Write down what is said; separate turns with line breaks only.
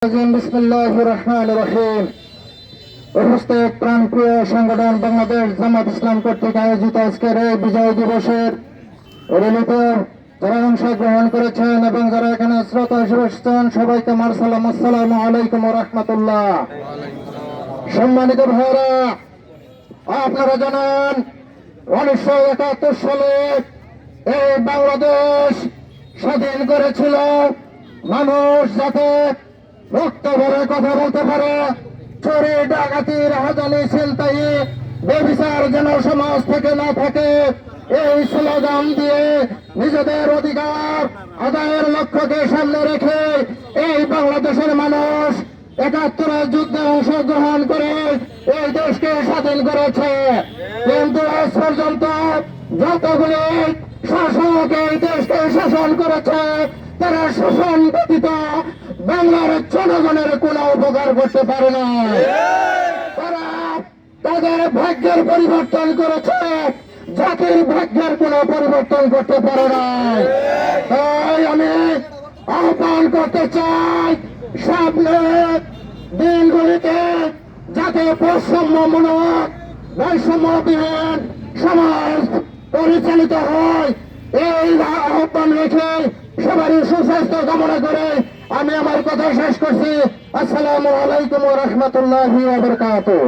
বিসমিল্লাহির রহমানির রহিম। উপস্থিত প্রাণপ্রিয় সংগঠন বাংলাদেশ জামাত ইসলাম কর্তৃক আয়োজিত আজকের এই বিজয় দিবসের র্যালিতে যারা অংশগ্রহণ করেছেন এবং যারা এখানে শ্রোতা হিসেবে এসেছেন সবাইকে আমার সালাম, আসসালামু আলাইকুম ওয়া রাহমাতুল্লাহ। সম্মানিত ভাইরা, আপনারা জানেন 1971 সালে এই বাংলাদেশ স্বাধীন করেছিল মানুষ যাতে মুক্ত ভাবে কথা বলতে পারে, চুরি ডাকাতি রাহাজানি ছিনতাই বেবিচার যেন সমাজ থেকে না থাকে, এই স্লোগান দিয়ে নিজেদের অধিকার আদায়ের লক্ষ্যকে সামনে রেখে এই বাংলাদেশের মানুষ 71 যুদ্ধে অংশগ্রহণ করে এই দেশকে স্বাধীন করেছে। কিন্তু আজ পর্যন্ত যতগুলি শাসক এই দেশকে শাসন করেছে তারা শোষণ ব্যতীত বাংলার জনগণের কোনো উপকার করতে পারে না। তারা তাদের ভাগ্যের পরিবর্তন করেছে, জাতির ভাগ্যের কোনো পরিবর্তন করতে পারে না। তাই আমি আহ্বান করতে চাই, সামনে দিনগুলিতে যাতে বৈষম্যমূলক বৈষম্যবিহীন সমাজ পরিচালিত হয়, এই আহ্বান রেখে সবারই সুস্বাস্থ্য কামনা করে আমি আমার কথা শেষ করছি। আসসালামু আলাইকুম ওয়া রাহমাতুল্লাহি ওয়া বারাকাতুহু।